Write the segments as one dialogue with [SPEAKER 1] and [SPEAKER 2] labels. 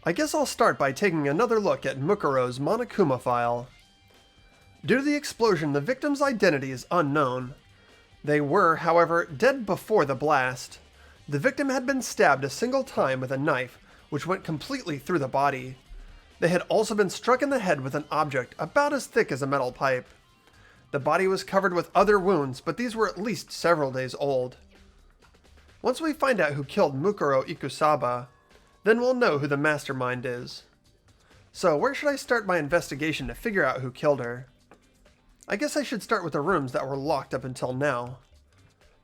[SPEAKER 1] I guess I'll start by taking another look at Mukuro's Monokuma file. Due to the explosion, the victim's identity is unknown. They were, however, dead before the blast. The victim had been stabbed a single time with a knife, which went completely through the body. They had also been struck in the head with an object about as thick as a metal pipe. The body was covered with other wounds, but these were at least several days old. Once we find out who killed Mukuro Ikusaba, then we'll know who the mastermind is. So where should I start my investigation to figure out who killed her? I guess I should start with the rooms that were locked up until now.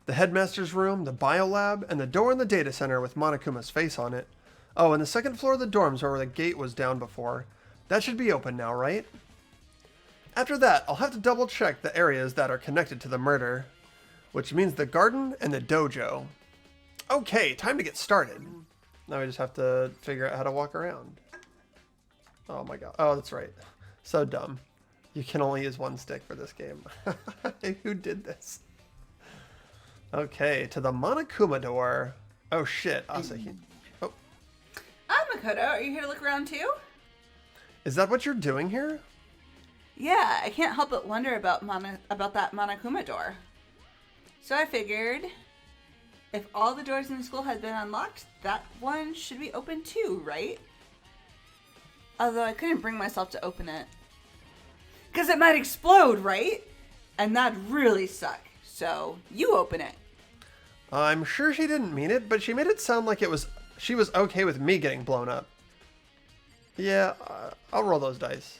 [SPEAKER 1] The headmaster's room, the biolab, and the door in the data center with Monokuma's face on it. Oh, and the second floor of the dorms where the gate was down before. That should be open now, right? After that, I'll have to double check the areas that are connected to the murder, which means the garden and the dojo. Okay, time to get started. Now we just have to figure out how to walk around. Oh my god. Oh, that's right. So dumb. You can only use one stick for this game. Who did this? Okay, to the Monokuma door. Oh shit, Asahi. Oh.
[SPEAKER 2] I'm Makoto. Are you here to look around too?
[SPEAKER 1] Is that what you're doing here?
[SPEAKER 2] Yeah, I can't help but wonder about that Monokuma door. So I figured, if all the doors in the school had been unlocked, that one should be open too, right? Although I couldn't bring myself to open it. Because it might explode, right? And that'd really suck. So, you open it.
[SPEAKER 1] I'm sure she didn't mean it, but she made it sound like she was okay with me getting blown up. Yeah, I'll roll those dice.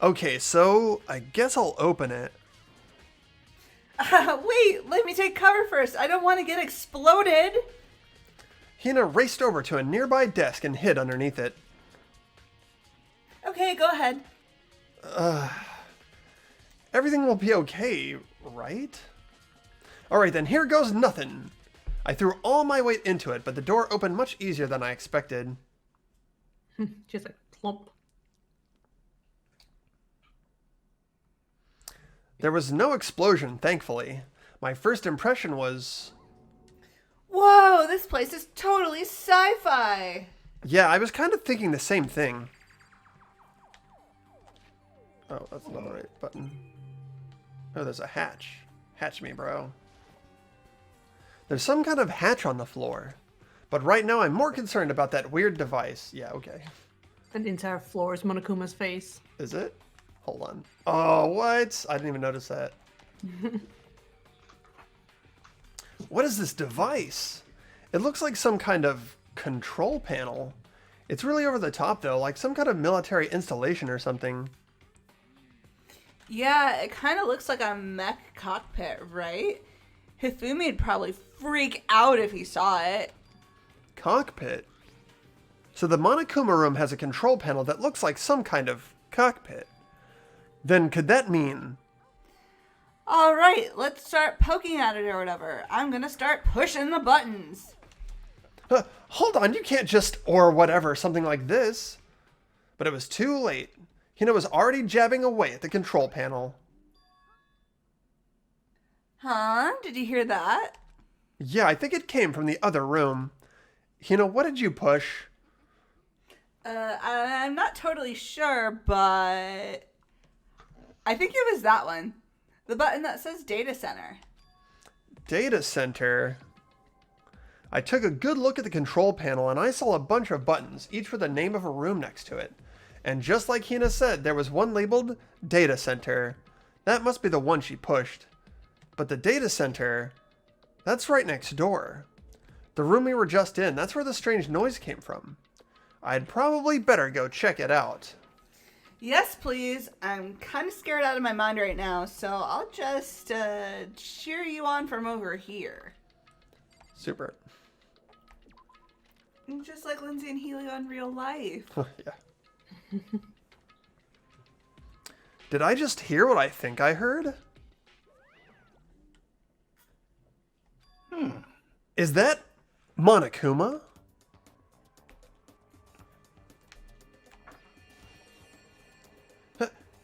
[SPEAKER 1] Okay, so I guess I'll open it.
[SPEAKER 2] Wait, let me take cover first. I don't want to get exploded.
[SPEAKER 1] Hina raced over to a nearby desk and hid underneath it.
[SPEAKER 2] Okay, go ahead.
[SPEAKER 1] Everything will be okay, right? Alright then, here goes nothing. I threw all my weight into it, but the door opened much easier than I expected.
[SPEAKER 3] Just like plump.
[SPEAKER 1] There was no explosion, thankfully. My first impression was...
[SPEAKER 2] Whoa, this place is totally sci-fi.
[SPEAKER 1] Yeah, I was kind of thinking the same thing. Oh, that's not the right button. Oh, there's a hatch. Hatch me, bro. There's some kind of hatch on the floor. But right now I'm more concerned about that weird device. Yeah, okay.
[SPEAKER 3] And the entire floor is Monokuma's face.
[SPEAKER 1] Is it? Hold on. Oh, what? I didn't even notice that. What is this device? It looks like some kind of control panel. It's really over the top though, like some kind of military installation or something.
[SPEAKER 2] Yeah, it kind of looks like a mech cockpit, right? Hifumi'd probably freak out if he saw it.
[SPEAKER 1] Cockpit? So the Monokuma room has a control panel that looks like some kind of cockpit. Then could that mean...
[SPEAKER 2] All right, let's start poking at it or whatever. I'm gonna start pushing the buttons.
[SPEAKER 1] Hold on, you can't just or whatever, something like this. But it was too late. Hina was already jabbing away at the control panel.
[SPEAKER 2] Huh? Did you hear that?
[SPEAKER 1] Yeah, I think it came from the other room. Hina, what did you push?
[SPEAKER 2] I'm not totally sure, but I think it was that one. The button that says Data Center.
[SPEAKER 1] Data Center? I took a good look at the control panel and I saw a bunch of buttons, each with the name of a room next to it. And just like Hina said, there was one labeled Data Center. That must be the one she pushed. But the Data Center, that's right next door. The room we were just in, that's where the strange noise came from. I'd probably better go check it out.
[SPEAKER 2] Yes, please. I'm kind of scared out of my mind right now, so I'll just cheer you on from over here.
[SPEAKER 1] Super.
[SPEAKER 2] Just like Lindsay and Helio in real life.
[SPEAKER 1] Yeah. Did I just hear what I think I heard? Is that Monokuma?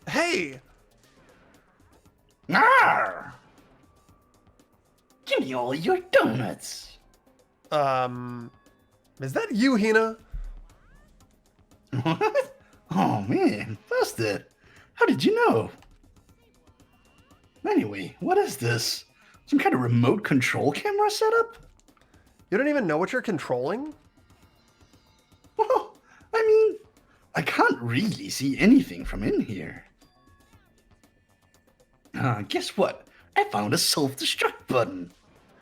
[SPEAKER 1] Hey!
[SPEAKER 4] Arr! Give me all your donuts.
[SPEAKER 1] Is that you, Hina?
[SPEAKER 4] What? Oh man, busted. How did you know? Anyway, what is this? Some kind of remote control camera setup?
[SPEAKER 1] You don't even know what you're controlling?
[SPEAKER 4] Well, I mean, I can't really see anything from in here. Guess what? I found a self-destruct button.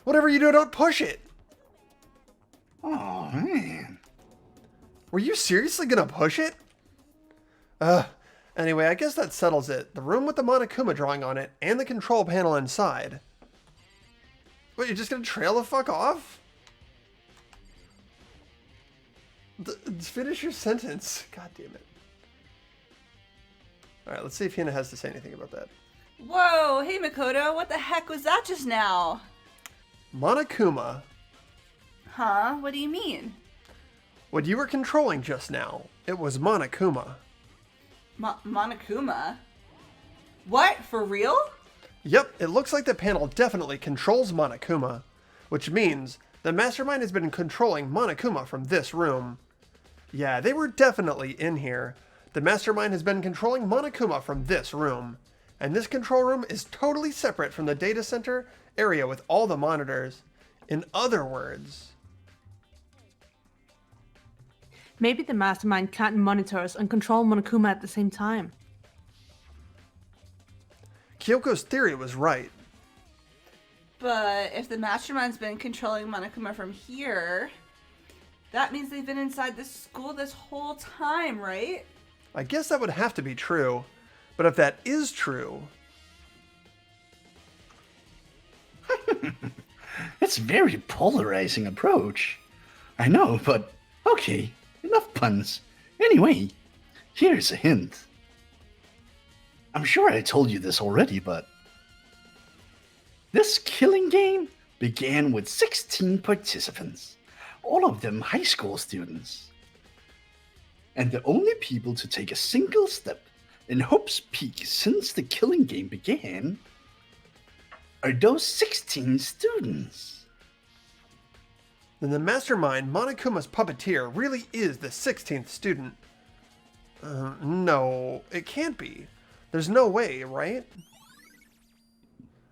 [SPEAKER 1] Whatever you do, don't push it.
[SPEAKER 4] Oh man.
[SPEAKER 1] Were you seriously gonna push it? Anyway, I guess that settles it. The room with the Monokuma drawing on it and the control panel inside. What, you're just gonna trail the fuck off? Finish your sentence. God damn it. Alright, let's see if Hina has to say anything about that.
[SPEAKER 2] Whoa, hey Makoto, what the heck was that just now?
[SPEAKER 1] Monokuma,
[SPEAKER 2] Huh? What do you mean?
[SPEAKER 1] what you were controlling just now, it was Monokuma.
[SPEAKER 2] Monokuma? What? For real?
[SPEAKER 1] Yep, it looks like the panel definitely controls Monokuma, which means the mastermind has been controlling Monokuma from this room. Yeah, they were definitely in here. The mastermind has been controlling Monokuma from this room. And this control room is totally separate from the data center area with all the monitors. In other words,
[SPEAKER 3] Maybe the mastermind can't monitor us and control Monokuma at the same time.
[SPEAKER 1] Kyoko's theory was right.
[SPEAKER 2] But if the mastermind's been controlling Monokuma from here, that means they've been inside this school this whole time, right?
[SPEAKER 1] I guess that would have to be true. But if that is true,
[SPEAKER 4] It's a very polarizing approach. I know, but okay, enough puns. Anyway, here's a hint. I'm sure I told you this already, but this killing game began with 16 participants, all of them high school students. And the only people to take a single step in Hope's Peak since the killing game began are those 16 students.
[SPEAKER 1] then the mastermind, Monokuma's puppeteer, really is the 16th student. No, it can't be. There's no way, right?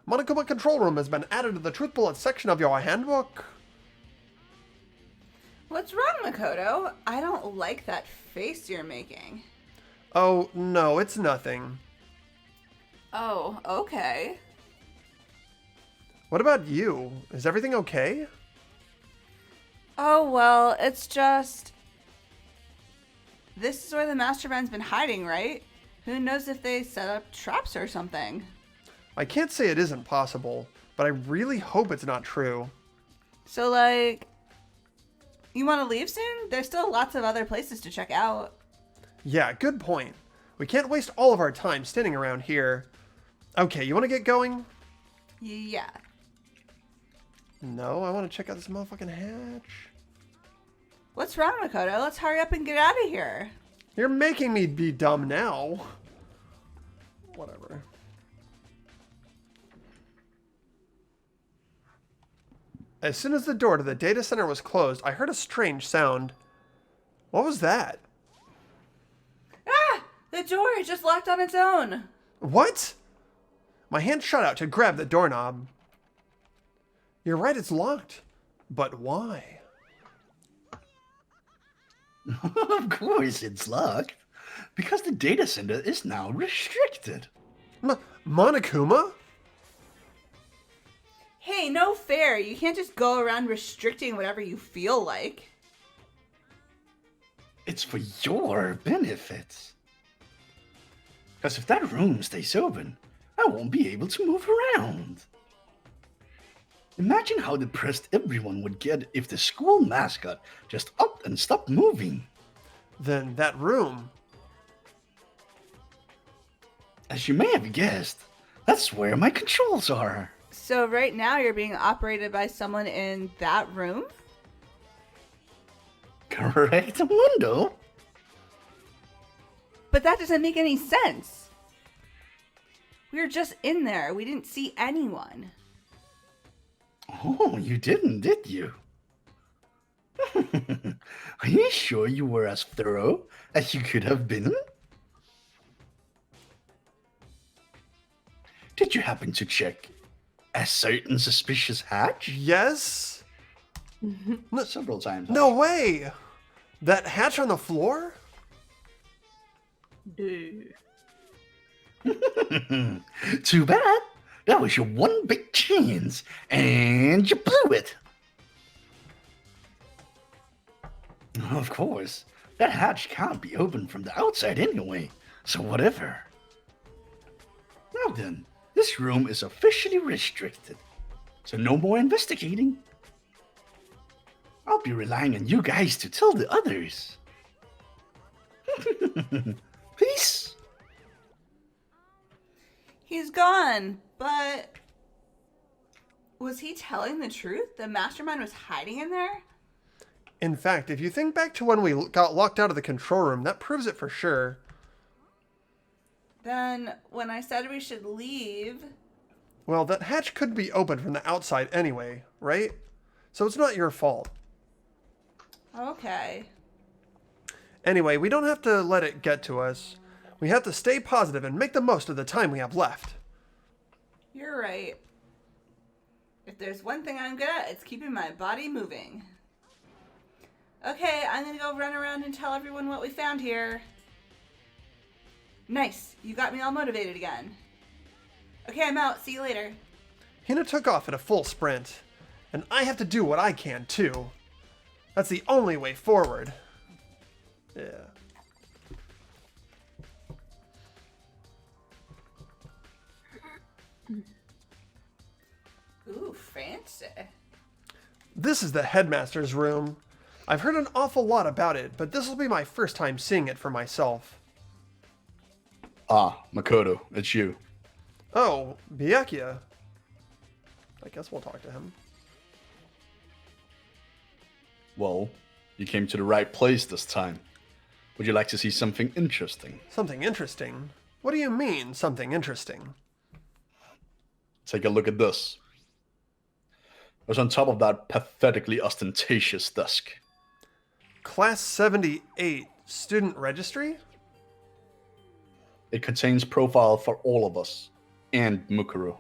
[SPEAKER 1] Monokuma control room has been added to the truth bullet section of your handbook.
[SPEAKER 2] What's wrong, Makoto? I don't like that face you're making.
[SPEAKER 1] Oh, no, it's nothing.
[SPEAKER 2] Oh, okay.
[SPEAKER 1] What about you? Is everything okay?
[SPEAKER 2] Oh, well, it's just... This is where the mastermind's been hiding, right? Who knows if they set up traps or something?
[SPEAKER 1] I can't say it isn't possible, but I really hope it's not true.
[SPEAKER 2] So, like... You want to leave soon? There's still lots of other places to check out.
[SPEAKER 1] Yeah, good point. We can't waste all of our time standing around here. Okay, you want to get going?
[SPEAKER 2] Yeah.
[SPEAKER 1] No, I want to check out this motherfucking hatch.
[SPEAKER 2] What's wrong, Makoto? Let's hurry up and get out of here.
[SPEAKER 1] You're making me be dumb now. Whatever. As soon as the door to the data center was closed, I heard a strange sound. What was that?
[SPEAKER 2] Ah! The door is just locked on its own.
[SPEAKER 1] What? My hand shot out to grab the doorknob. You're right, it's locked. But why?
[SPEAKER 4] Of course it's locked, because the data center is now restricted.
[SPEAKER 1] Monokuma?
[SPEAKER 2] Hey, no fair. You can't just go around restricting whatever you feel like.
[SPEAKER 4] It's for your benefit. Because if that room stays open, I won't be able to move around. Imagine how depressed everyone would get if the school mascot just upped and stopped moving.
[SPEAKER 1] Then that room.
[SPEAKER 4] As you may have guessed, that's where my controls are.
[SPEAKER 2] So right now you're being operated by someone in that room?
[SPEAKER 4] Correct, Mundo?
[SPEAKER 2] But that doesn't make any sense. We were just in there. We didn't see anyone.
[SPEAKER 4] Oh, you didn't, did you? Are you sure you were as thorough as you could have been? Did you happen to check a certain suspicious hatch?
[SPEAKER 1] Yes?
[SPEAKER 4] Several times.
[SPEAKER 1] No way! That hatch on the floor?
[SPEAKER 3] Dude.
[SPEAKER 4] Too bad. That was your one big chance, and you blew it. Of course, that hatch can't be opened from the outside anyway, so whatever. Now then, this room is officially restricted, so no more investigating. I'll be relying on you guys to tell the others. Peace.
[SPEAKER 2] He's gone, but was he telling the truth? The mastermind was hiding in there?
[SPEAKER 1] In fact, if you think back to when we got locked out of the control room, that proves it for sure.
[SPEAKER 2] Then, when I said we should leave...
[SPEAKER 1] Well, that hatch could be opened from the outside anyway, right? So it's not your fault.
[SPEAKER 2] Okay.
[SPEAKER 1] Anyway, we don't have to let it get to us. We have to stay positive and make the most of the time we have left.
[SPEAKER 2] You're right. If there's one thing I'm good at, it's keeping my body moving. Okay, I'm gonna go run around and tell everyone what we found here. Nice, you got me all motivated again. Okay, I'm out. See you later.
[SPEAKER 1] Hina took off at a full sprint, and I have to do what I can too. That's the only way forward. Yeah.
[SPEAKER 2] Ooh, fancy.
[SPEAKER 1] This is the Headmaster's room. I've heard an awful lot about it, but this will be my first time seeing it for myself.
[SPEAKER 4] Ah, Makoto, it's you.
[SPEAKER 1] Oh, Byakuya. I guess we'll talk to him.
[SPEAKER 4] Well, you came to the right place this time. Would you like to see something interesting?
[SPEAKER 1] Something interesting? What do you mean, something interesting?
[SPEAKER 4] Take a look at this. It was on top of that pathetically ostentatious desk.
[SPEAKER 1] Class 78 Student Registry?
[SPEAKER 4] It contains profile for all of us, and Mukuro.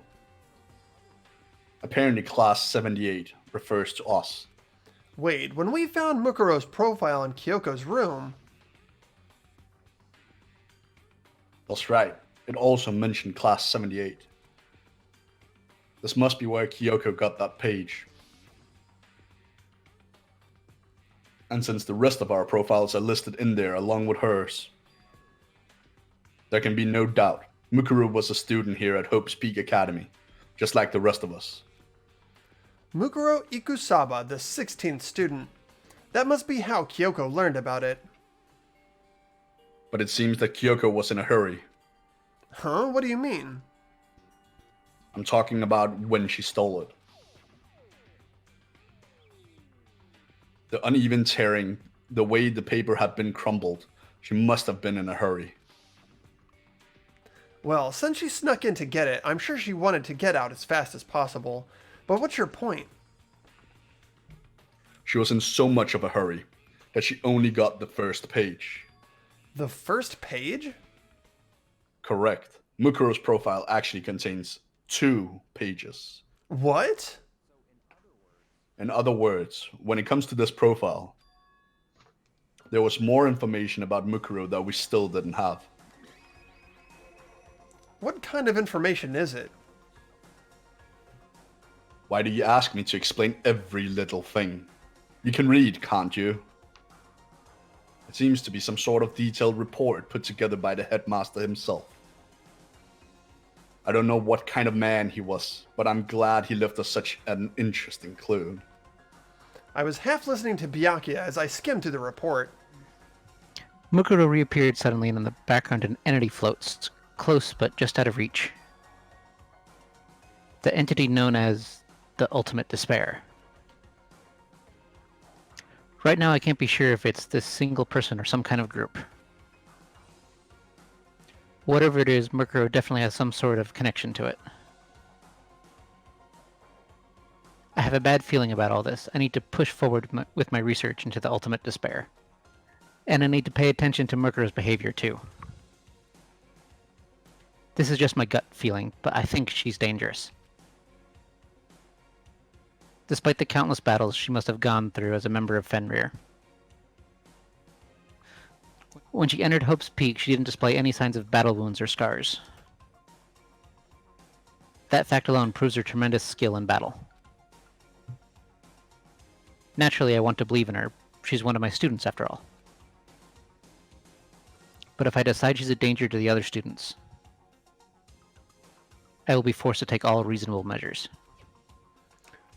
[SPEAKER 4] Apparently Class 78 refers to us.
[SPEAKER 1] Wait, when we found Mukuro's profile in Kyoko's room...
[SPEAKER 4] That's right, it also mentioned Class 78. This must be where Kyoko got that page. And since the rest of our profiles are listed in there along with hers, there can be no doubt Mukuro was a student here at Hope's Peak Academy, just like the rest of us.
[SPEAKER 1] Mukuro Ikusaba, the 16th student. That must be how Kyoko learned about it.
[SPEAKER 4] But it seems that Kyoko was in a hurry.
[SPEAKER 1] Huh? What do you mean?
[SPEAKER 4] I'm talking about when she stole it. The uneven tearing, the way the paper had been crumbled, she must have been in a hurry.
[SPEAKER 1] Well, since she snuck in to get it, I'm sure she wanted to get out as fast as possible. But what's your point?
[SPEAKER 4] She was in so much of a hurry that she only got the first page.
[SPEAKER 1] The first page?
[SPEAKER 4] Correct. Mukuro's profile actually contains 2 pages.
[SPEAKER 1] What?
[SPEAKER 4] In other words, when it comes to this profile, there was more information about Mukuro that we still didn't have.
[SPEAKER 1] What kind of information is it?
[SPEAKER 4] Why do you ask me to explain every little thing? You can read, can't you? It seems to be some sort of detailed report put together by the headmaster himself. I don't know what kind of man he was, but I'm glad he left us such an interesting clue.
[SPEAKER 1] I was half listening to Byakuya as I skimmed through the report.
[SPEAKER 5] Mukuro reappeared suddenly, and in the background an entity floats, close but just out of reach. The entity known as the Ultimate Despair. Right now I can't be sure if it's this single person or some kind of group. Whatever it is, Mukuro definitely has some sort of connection to it. I have a bad feeling about all this. I need to push forward with my research into the ultimate despair. And I need to pay attention to Mukuro's behavior, too. This is just my gut feeling, but I think she's dangerous. Despite the countless battles she must have gone through as a member of Fenrir. When she entered Hope's Peak, she didn't display any signs of battle wounds or scars. That fact alone proves her tremendous skill in battle. Naturally, I want to believe in her. She's one of my students, after all. But if I decide she's a danger to the other students, I will be forced to take all reasonable measures.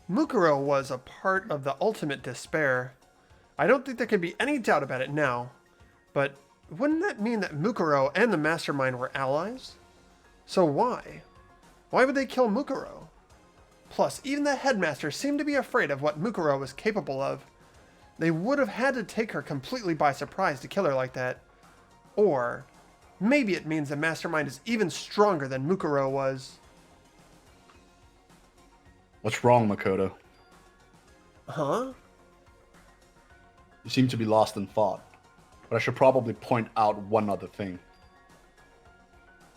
[SPEAKER 1] Mukuro was a part of the ultimate despair. I don't think there can be any doubt about it now. But wouldn't that mean that Mukuro and the Mastermind were allies? So why? Why would they kill Mukuro? Plus, even the Headmaster seemed to be afraid of what Mukuro was capable of. They would have had to take her completely by surprise to kill her like that. Or maybe it means the Mastermind is even stronger than Mukuro was.
[SPEAKER 4] What's wrong, Makoto?
[SPEAKER 1] Huh?
[SPEAKER 4] You seem to be lost in thought, but I should probably point out one other thing.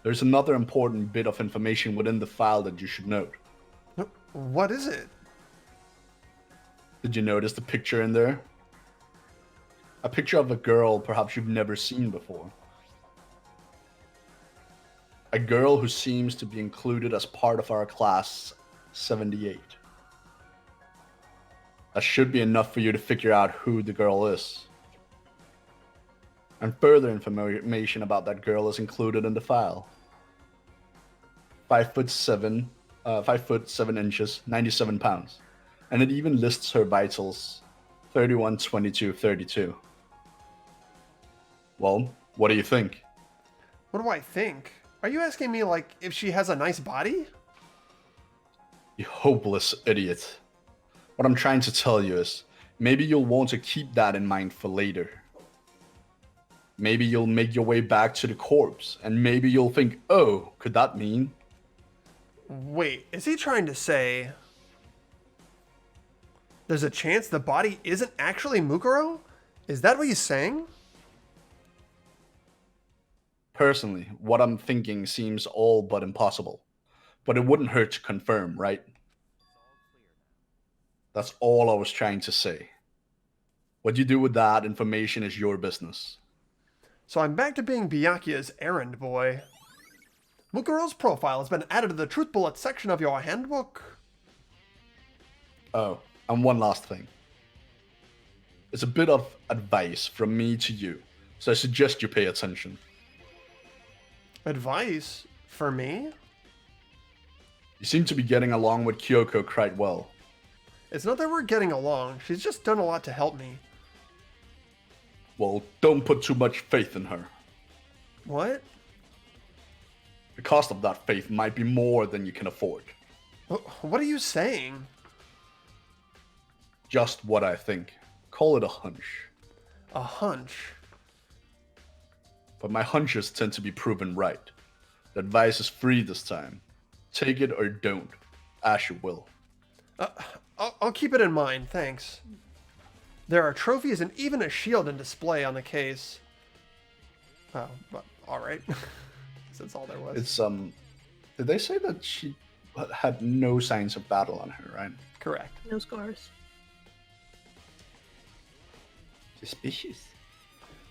[SPEAKER 4] There's another important bit of information within the file that you should note.
[SPEAKER 1] What is it?
[SPEAKER 4] Did you notice the picture in there? A picture of a girl perhaps you've never seen before. A girl who seems to be included as part of our class 78. That should be enough for you to figure out who the girl is. And further information about that girl is included in the file. 5'7", 5'7", 97 pounds. And it even lists her vitals, 31, 22, 32. Well, what do you think?
[SPEAKER 1] What do I think? Are you asking me, like, if she has a nice body?
[SPEAKER 4] You hopeless idiot. What I'm trying to tell you is, maybe you'll want to keep that in mind for later. Maybe you'll make your way back to the corpse, and maybe you'll think, oh, could that mean?
[SPEAKER 1] Wait, is he trying to say there's a chance the body isn't actually Mukuro? Is that what he's saying?
[SPEAKER 4] Personally, what I'm thinking seems all but impossible. But it wouldn't hurt to confirm, right? That's all I was trying to say. What you do with that information is your business.
[SPEAKER 1] So I'm back to being Byakuya's errand boy. Mukuro's profile has been added to the Truth Bullet section of your handbook.
[SPEAKER 4] Oh, and one last thing. It's a bit of advice from me to you, so I suggest you pay attention.
[SPEAKER 1] Advice? For me?
[SPEAKER 4] You seem to be getting along with Kyoko quite well.
[SPEAKER 1] It's not that we're getting along, she's just done a lot to help me.
[SPEAKER 4] Well, don't put too much faith in her.
[SPEAKER 1] What?
[SPEAKER 4] The cost of that faith might be more than you can afford.
[SPEAKER 1] What are you saying?
[SPEAKER 4] Just what I think. Call it a hunch.
[SPEAKER 1] A hunch?
[SPEAKER 4] But my hunches tend to be proven right. The advice is free this time. Take it or don't, as you will.
[SPEAKER 1] I'll keep it in mind, thanks. There are trophies and even a shield in display on the case. Oh, but alright. That's all there was.
[SPEAKER 4] It's, did they say that she had no signs of battle on her, right?
[SPEAKER 1] Correct.
[SPEAKER 3] No scars.
[SPEAKER 4] Suspicious.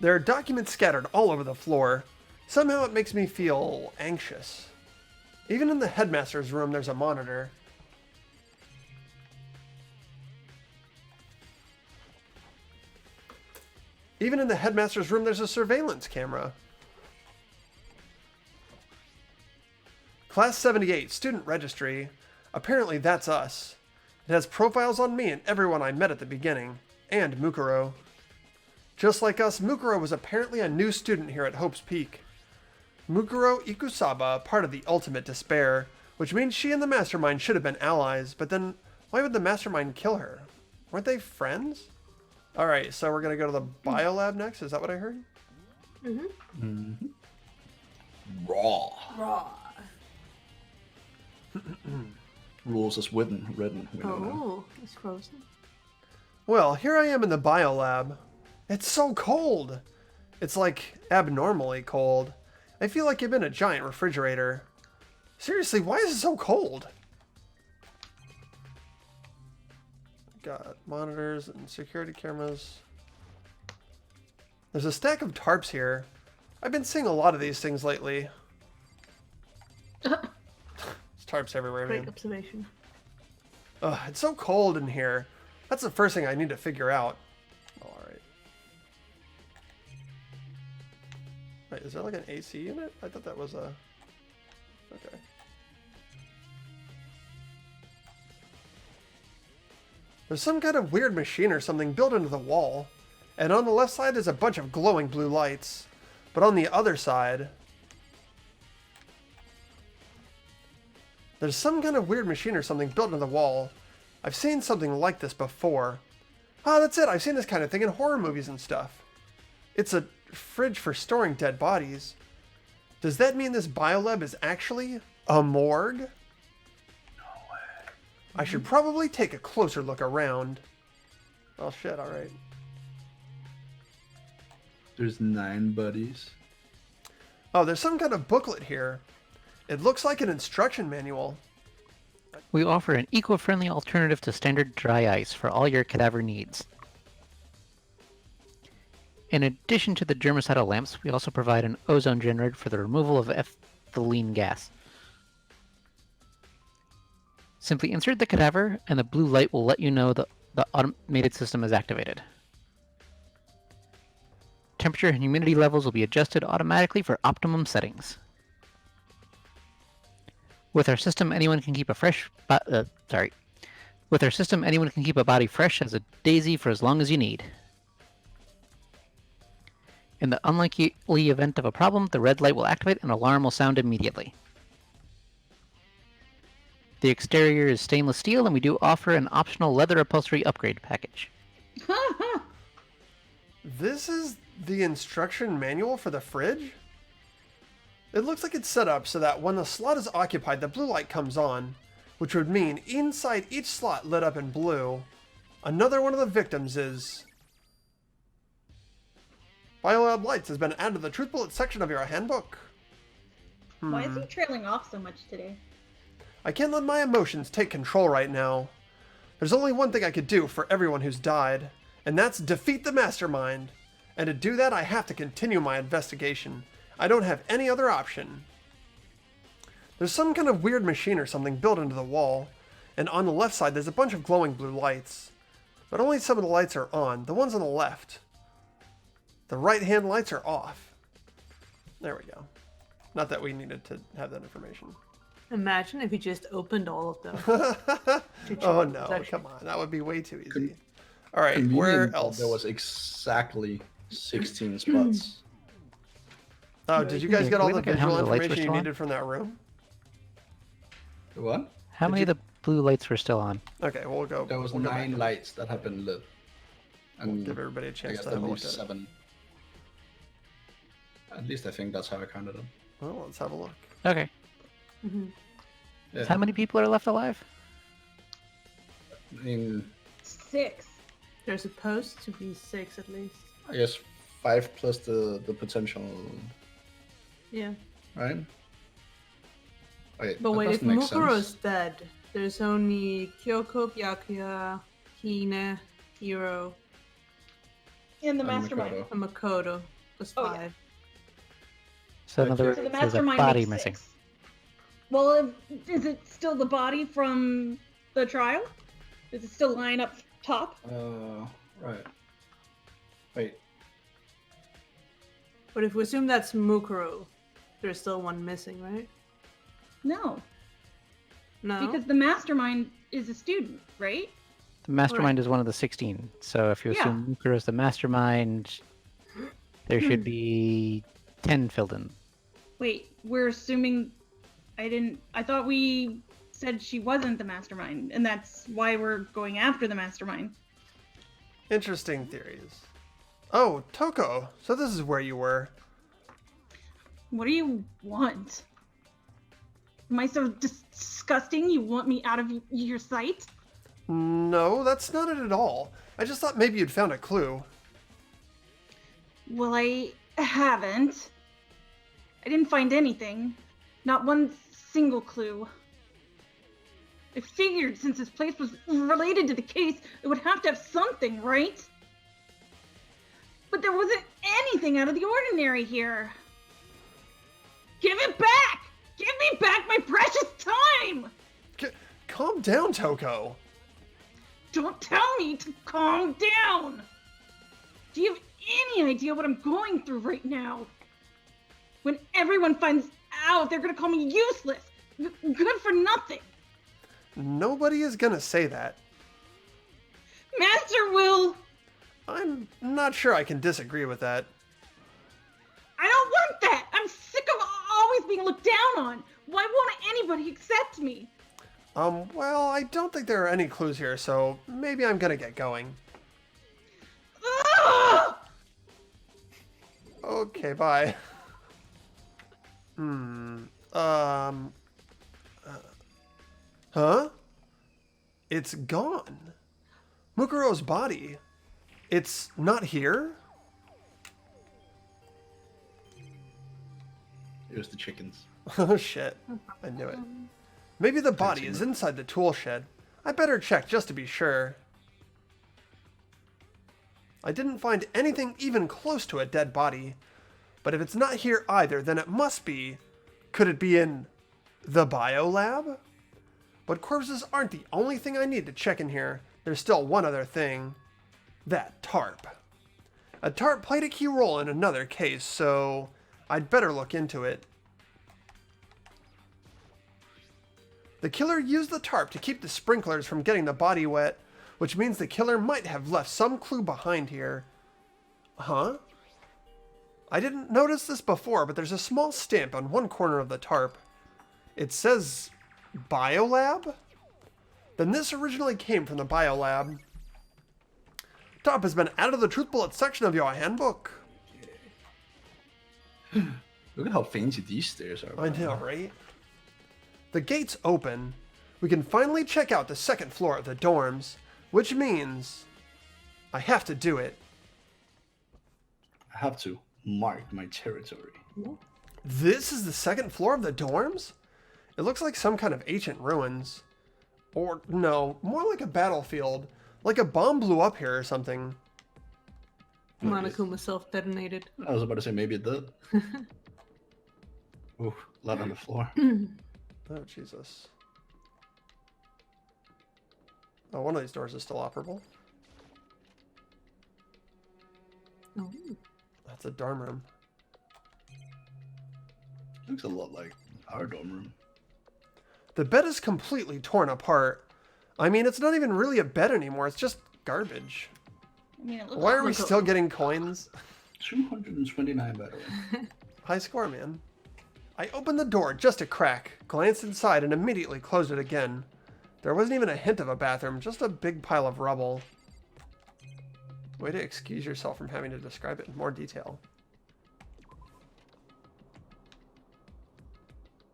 [SPEAKER 1] There are documents scattered all over the floor. Somehow it makes me feel anxious. Even in the Headmaster's room, there's a monitor. Even in the Headmaster's room, there's a surveillance camera. Class 78, Student Registry. Apparently that's us. It has profiles on me and everyone I met at the beginning. And Mukuro. Just like us, Mukuro was apparently a new student here at Hope's Peak. Mukuro Ikusaba, part of the Ultimate Despair, which means she and the Mastermind should have been allies, but then why would the Mastermind kill her? Weren't they friends? Alright, so we're gonna go to the biolab next, is that what I heard?
[SPEAKER 4] Raw.
[SPEAKER 2] Raw.
[SPEAKER 4] rules as written. We don't know.
[SPEAKER 3] Oh, it's frozen.
[SPEAKER 1] Well, here I am in the biolab. It's so cold. It's like abnormally cold. I feel like I'm in a giant refrigerator. Seriously, why is it so cold? Got monitors and security cameras. There's a stack of tarps here. I've been seeing a lot of these things lately. There's tarps everywhere,
[SPEAKER 3] Great
[SPEAKER 1] man.
[SPEAKER 3] observation.
[SPEAKER 1] Ugh, it's so cold in here. That's the first thing I need to figure out. Oh, alright. Wait, is there like an AC unit? I thought that was a... Okay. There's some kind of weird machine or something built into the wall. And on the left side is a bunch of glowing blue lights. But on the other side... there's some kind of weird machine or something built into the wall. I've seen something like this before. Ah, that's it. I've seen this kind of thing in horror movies and stuff. It's a fridge for storing dead bodies. Does that mean this biolab is actually a morgue?
[SPEAKER 4] No way.
[SPEAKER 1] I should probably take a closer look around. Oh shit, alright.
[SPEAKER 4] There's 9 buddies.
[SPEAKER 1] Oh, there's some kind of booklet here. It looks like an instruction manual.
[SPEAKER 5] We offer an eco-friendly alternative to standard dry ice for all your cadaver needs. In addition to the germicidal lamps, we also provide an ozone generator for the removal of ethylene gas. Simply insert the cadaver, and the blue light will let you know the automated system is activated. Temperature and humidity levels will be adjusted automatically for optimum settings. With our system, anyone can keep a With our system, anyone can keep a body fresh as a daisy for as long as you need. In the unlikely event of a problem, the red light will activate and an alarm will sound immediately. The exterior is stainless steel, and we do offer an optional leather upholstery upgrade package.
[SPEAKER 1] This is the instruction manual for the fridge? It looks like it's set up so that when the slot is occupied, the blue light comes on, which would mean inside each slot lit up in blue, another one of the victims is... Biolab Lights has been added to the Truth Bullet section of your handbook.
[SPEAKER 6] Why is he trailing off so much today?
[SPEAKER 1] I can't let my emotions take control right now. There's only one thing I could do for everyone who's died, and that's defeat the mastermind. And to do that, I have to continue my investigation. I don't have any other option. There's some kind of weird machine or something built into the wall, and on the left side there's a bunch of glowing blue lights. But only some of the lights are on, the ones on the left. The right-hand lights are off. There we go. Not that we needed to have that information.
[SPEAKER 3] Imagine if you just opened all of them.
[SPEAKER 1] Oh no, come on. That would be way too easy. Alright, where else?
[SPEAKER 4] There was exactly 16 spots.
[SPEAKER 1] Oh, did you guys
[SPEAKER 5] Yeah,
[SPEAKER 1] get
[SPEAKER 5] can
[SPEAKER 1] all
[SPEAKER 5] we
[SPEAKER 1] the
[SPEAKER 5] look at how
[SPEAKER 1] visual
[SPEAKER 5] many lights were
[SPEAKER 1] information you
[SPEAKER 5] still on?
[SPEAKER 1] needed from that room?
[SPEAKER 4] What?
[SPEAKER 5] How many of the blue lights were still on?
[SPEAKER 1] Okay, we'll go.
[SPEAKER 4] There was
[SPEAKER 1] we'll go
[SPEAKER 4] 9
[SPEAKER 1] back.
[SPEAKER 4] lights that have been lit. And
[SPEAKER 1] Give everybody a
[SPEAKER 4] I
[SPEAKER 1] chance
[SPEAKER 4] guess
[SPEAKER 1] to
[SPEAKER 4] at
[SPEAKER 1] have a look
[SPEAKER 4] least
[SPEAKER 1] at it.
[SPEAKER 4] 7. At least I think that's how I counted them.
[SPEAKER 1] Well, let's have a look.
[SPEAKER 5] Okay.
[SPEAKER 4] Yeah.
[SPEAKER 5] How many people are left alive?
[SPEAKER 4] I mean,
[SPEAKER 6] 6.
[SPEAKER 3] There's supposed to be 6 at least.
[SPEAKER 4] I guess 5 plus the potential,
[SPEAKER 3] Yeah.
[SPEAKER 4] right? Wait,
[SPEAKER 3] But
[SPEAKER 4] that
[SPEAKER 3] wait, if
[SPEAKER 4] doesn't make
[SPEAKER 3] Mukuro's
[SPEAKER 4] sense.
[SPEAKER 3] dead, there's only Kyoko, Byakuya, Hina, Hiro,
[SPEAKER 6] And the
[SPEAKER 4] And
[SPEAKER 6] mastermind.
[SPEAKER 4] Makoto.
[SPEAKER 3] and Makoto. That's
[SPEAKER 6] Oh, yeah.
[SPEAKER 3] 5.
[SPEAKER 5] So in
[SPEAKER 4] Okay.
[SPEAKER 5] other words,
[SPEAKER 6] So the
[SPEAKER 5] there's a
[SPEAKER 6] mastermind
[SPEAKER 5] body
[SPEAKER 6] makes
[SPEAKER 5] missing.
[SPEAKER 6] 6. Well, is it still the body from the trial? Does it still line up top?
[SPEAKER 4] Right. Wait,
[SPEAKER 3] But if we assume that's Mukuro, there's still one missing, right?
[SPEAKER 6] No,
[SPEAKER 3] No.
[SPEAKER 6] because the mastermind is a student, right?
[SPEAKER 5] The mastermind is one of the 16. So if you
[SPEAKER 6] Yeah.
[SPEAKER 5] assume Mukuro is the mastermind, there should be 10 filled in.
[SPEAKER 6] Wait, we're assuming I thought we said she wasn't the mastermind, and that's why we're going after the mastermind.
[SPEAKER 1] Interesting theories. Oh, Toko. So this is where you were.
[SPEAKER 6] What do you want? Am I so disgusting you want me out of your sight?
[SPEAKER 1] No, that's not it at all. I just thought maybe you'd found a clue.
[SPEAKER 6] Well, I haven't. I didn't find anything. Not one single clue. I figured since this place was related to the case, it would have to have something, right? But there wasn't anything out of the ordinary here. Give it back! Give me back my precious time!
[SPEAKER 1] Calm down, Toko.
[SPEAKER 6] Don't tell me to calm down! Do you have any idea what I'm going through right now? When everyone finds out, they're gonna call me useless, good for nothing.
[SPEAKER 1] Nobody is gonna say that.
[SPEAKER 6] Master will.
[SPEAKER 1] I'm not sure I can disagree with that.
[SPEAKER 6] I don't want that. I'm sick of always being looked down on. Why won't anybody accept me?
[SPEAKER 1] Well, I don't think there are any clues here, so maybe I'm gonna get going.
[SPEAKER 6] Ugh!
[SPEAKER 1] Okay, bye. Huh? It's gone. Mukuro's body. It's not here?
[SPEAKER 4] It was the chickens.
[SPEAKER 1] Oh shit. I knew it. Maybe the body is inside the tool shed. I better check just to be sure. I didn't find anything even close to a dead body. But if it's not here either, then it must be... Could it be in the biolab? But corpses aren't the only thing I need to check in here. There's still one other thing. That tarp. A tarp played a key role in another case, so I'd better look into it. The killer used the tarp to keep the sprinklers from getting the body wet, which means the killer might have left some clue behind here. Huh? I didn't notice this before, but there's a small stamp on one corner of the tarp. It says Biolab? Then this originally came from the Biolab. Tarp has been added to the Truth Bullet section of your handbook.
[SPEAKER 4] Look at how fancy these stairs are.
[SPEAKER 1] I know, right? The gate's open. We can finally check out the second floor of the dorms, which means I have to do it.
[SPEAKER 4] I have to mark my territory.
[SPEAKER 1] This is the second floor of the dorms? It looks like some kind of ancient ruins. Or, no, more like a battlefield. Like a bomb blew up here or something.
[SPEAKER 3] Monokuma self-detonated.
[SPEAKER 4] I was about to say maybe it did. Ooh, blood on the floor.
[SPEAKER 1] Oh, Jesus. Oh, one of these doors is still operable.
[SPEAKER 3] Oh.
[SPEAKER 1] That's a dorm room.
[SPEAKER 4] Looks a lot like our dorm room.
[SPEAKER 1] The bed is completely torn apart. I mean, it's not even really a bed anymore. It's just garbage.
[SPEAKER 6] I mean, it looks
[SPEAKER 1] Why are we
[SPEAKER 6] like
[SPEAKER 1] still getting coins?
[SPEAKER 4] 229 by the way.
[SPEAKER 1] High score, man. I opened the door just a crack, glanced inside, and immediately closed it again. There wasn't even a hint of a bathroom, just a big pile of rubble. Way to excuse yourself from having to describe it in more detail.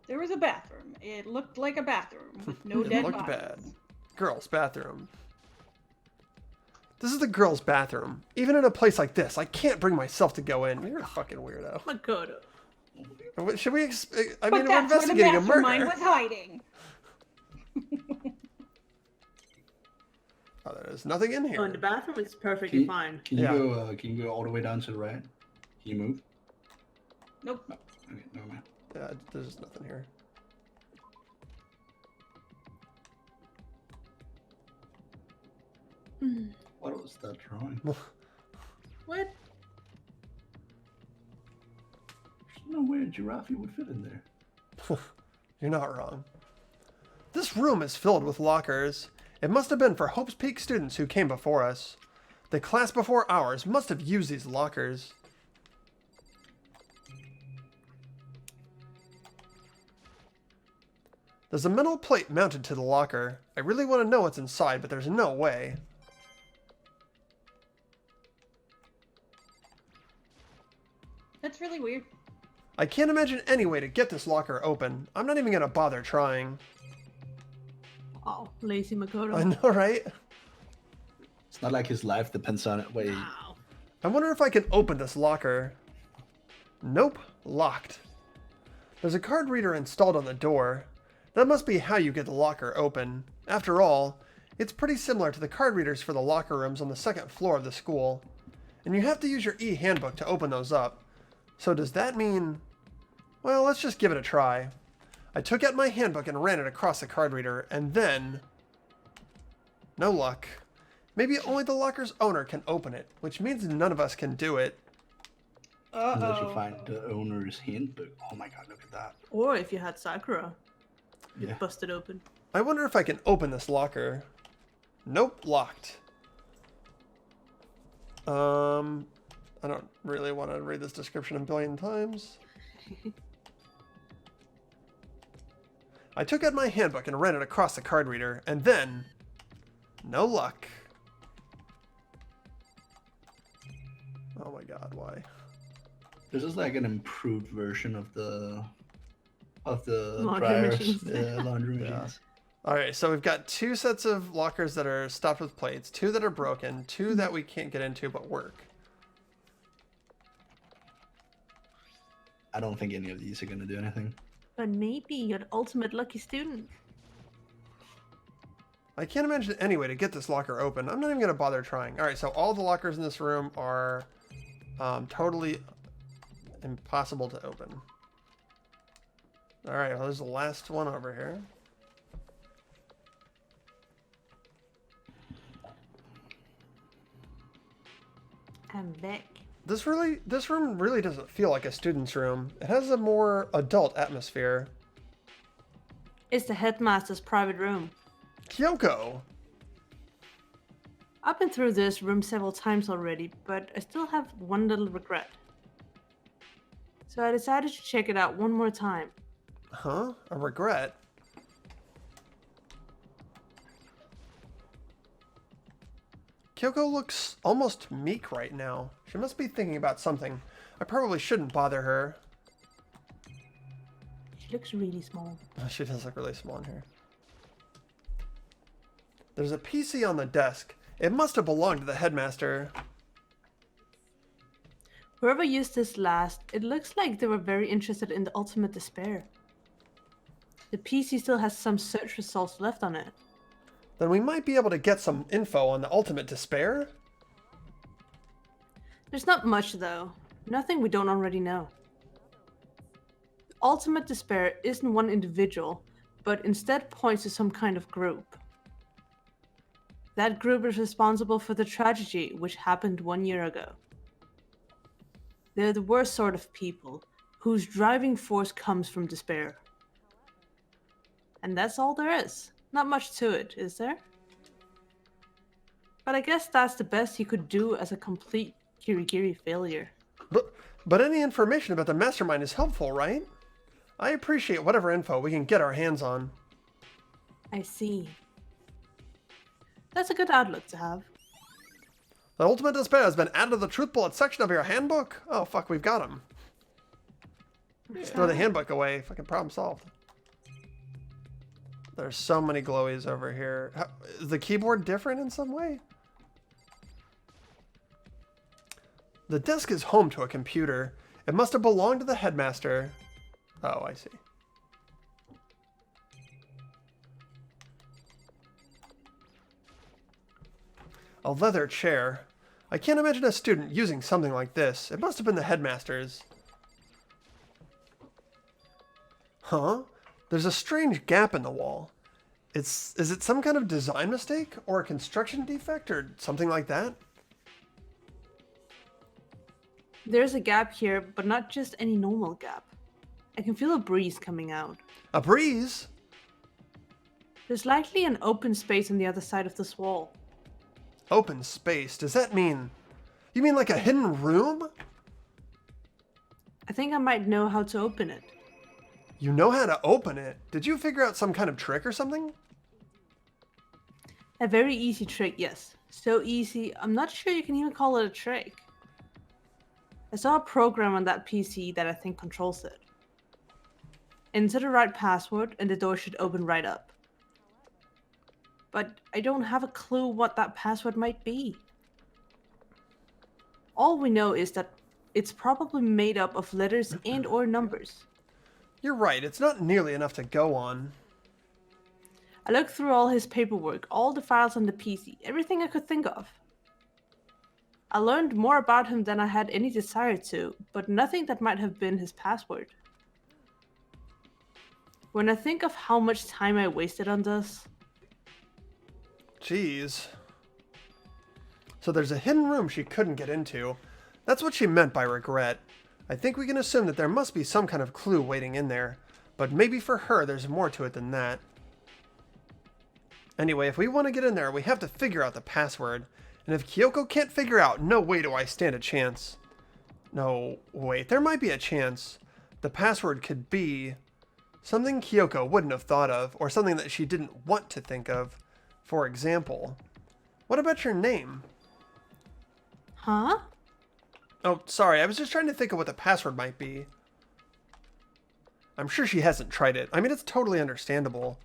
[SPEAKER 6] There was a bathroom. It looked like a bathroom with no
[SPEAKER 1] It
[SPEAKER 6] dead
[SPEAKER 1] looked
[SPEAKER 6] bodies.
[SPEAKER 1] bad. Girls' bathroom. This is the girls' bathroom. Even in a place like this, I can't bring myself to go in. You're a fucking weirdo.
[SPEAKER 3] Makoto.
[SPEAKER 1] Should we? I
[SPEAKER 6] But
[SPEAKER 1] mean, we're
[SPEAKER 6] that's where the
[SPEAKER 1] investigating a
[SPEAKER 6] mastermind
[SPEAKER 1] murder.
[SPEAKER 6] was hiding.
[SPEAKER 1] Oh, there's nothing in here.
[SPEAKER 3] Oh, in the bathroom is
[SPEAKER 4] Can
[SPEAKER 3] perfectly
[SPEAKER 4] you,
[SPEAKER 3] fine.
[SPEAKER 4] can you
[SPEAKER 1] Yeah.
[SPEAKER 4] go? Can you go all the way down to the right? Can you move?
[SPEAKER 6] Nope.
[SPEAKER 4] No. Okay, never mind.
[SPEAKER 1] Yeah, there's just nothing here.
[SPEAKER 4] What was that drawing?
[SPEAKER 3] What?
[SPEAKER 4] There's no way a giraffe would fit in there.
[SPEAKER 1] You're not wrong. This room is filled with lockers. It must have been for Hope's Peak students who came before us. The class before ours must have used these lockers. There's a metal plate mounted to the locker. I really want to know what's inside, but there's no way.
[SPEAKER 6] That's really weird.
[SPEAKER 1] I can't imagine any way to get this locker open. I'm not even gonna bother trying.
[SPEAKER 3] Oh, lazy Makoto.
[SPEAKER 1] I know, right?
[SPEAKER 4] It's not like his life depends on it. Wait.
[SPEAKER 3] Wow.
[SPEAKER 1] I wonder if I can open this locker. Nope, locked. There's a card reader installed on the door. That must be how you get the locker open. After all, it's pretty similar to the card readers for the locker rooms on the second floor of the school. And you have to use your e-handbook to open those up. So does that mean... Well, let's just give it a try. I took out my handbook and ran it across the card reader, and then... No luck. Maybe only the locker's owner can open it, which means none of us can do it.
[SPEAKER 4] Unless you find the owner's handbook. Oh my god, look at that.
[SPEAKER 3] Or if you had Sakura,
[SPEAKER 4] Yeah.
[SPEAKER 3] bust it open.
[SPEAKER 1] I wonder if I can open this locker. Nope, locked. I don't really want to read this description a billion times. I took out my handbook and ran it across the card reader, and then... No luck. Oh my god, why?
[SPEAKER 4] This is like an improved version of the
[SPEAKER 3] Laundry
[SPEAKER 4] prior
[SPEAKER 3] machines.
[SPEAKER 4] laundry machines.
[SPEAKER 1] Alright, so we've got 2 sets of lockers that are stopped with plates, 2 that are broken, 2 that we can't get into but work.
[SPEAKER 4] I don't think any of these are gonna do anything.
[SPEAKER 3] But maybe you're the ultimate lucky student.
[SPEAKER 1] I can't imagine any way to get this locker open. I'm not even going to bother trying. Alright, so all the lockers in this room are totally impossible to open. Alright, well, there's the last one over here.
[SPEAKER 3] I'm back.
[SPEAKER 1] This room really doesn't feel like a student's room. It has a more adult atmosphere.
[SPEAKER 3] It's the headmaster's private room.
[SPEAKER 1] Kyoko!
[SPEAKER 3] I've been through this room several times already, but I still have one little regret. So I decided to check it out one more time.
[SPEAKER 1] Huh? A regret? Kyoko looks almost meek right now. She must be thinking about something. I probably shouldn't bother her.
[SPEAKER 3] She looks really small.
[SPEAKER 1] She does look really small in here. There's a PC on the desk. It must have belonged to the headmaster.
[SPEAKER 3] Whoever used this last, it looks like they were very interested in the ultimate despair. The PC still has some search results left on it.
[SPEAKER 1] Then we might be able to get some info on the ultimate despair?
[SPEAKER 3] There's not much though. Nothing we don't already know. The ultimate despair isn't one individual, but instead points to some kind of group. That group is responsible for the tragedy which happened 1 year ago. They're the worst sort of people, whose driving force comes from despair. And that's all there is. Not much to it, is there? But I guess that's the best he could do as a complete Kirigiri failure.
[SPEAKER 1] But any information about the mastermind is helpful, right? I appreciate whatever info we can get our hands on.
[SPEAKER 3] I see. That's a good outlook to have.
[SPEAKER 1] The ultimate despair has been added to the truth bullet section of your handbook? Oh, fuck, we've got him. Just throw the handbook away. Fucking problem solved. There's so many glowies over here. Is the keyboard different in some way? The desk is home to a computer. It must have belonged to the headmaster. Oh, I see. A leather chair. I can't imagine a student using something like this. It must have been the headmaster's. Huh? There's a strange gap in the wall. Is it some kind of design mistake or a construction defect or something like that?
[SPEAKER 3] There's a gap here, but not just any normal gap. I can feel a breeze coming out.
[SPEAKER 1] A breeze?
[SPEAKER 3] There's likely an open space on the other side of this wall.
[SPEAKER 1] Open space? Does that mean... You mean like a hidden room?
[SPEAKER 3] I think I might know how to open it.
[SPEAKER 1] You know how to open it? Did you figure out some kind of trick or something?
[SPEAKER 3] A very easy trick, yes. So easy, I'm not sure you can even call it a trick. I saw a program on that PC that I think controls it. Enter the right password and the door should open right up. But I don't have a clue what that password might be. All we know is that it's probably made up of letters and or numbers.
[SPEAKER 1] You're right, it's not nearly enough to go on.
[SPEAKER 3] I looked through all his paperwork, all the files on the PC, everything I could think of. I learned more about him than I had any desire to, but nothing that might have been his password. When I think of how much time I wasted on this...
[SPEAKER 1] Jeez. So there's a hidden room she couldn't get into. That's what she meant by regret. I think we can assume that there must be some kind of clue waiting in there, but maybe for her there's more to it than that. Anyway, if we want to get in there, we have to figure out the password. And if Kyoko can't figure out, no way do I stand a chance. No, wait, there might be a chance. The password could be something Kyoko wouldn't have thought of, or something that she didn't want to think of. For example, what about your name?
[SPEAKER 3] Huh?
[SPEAKER 1] Oh, sorry, I was just trying to think of what the password might be. I'm sure she hasn't tried it. I mean, it's totally understandable.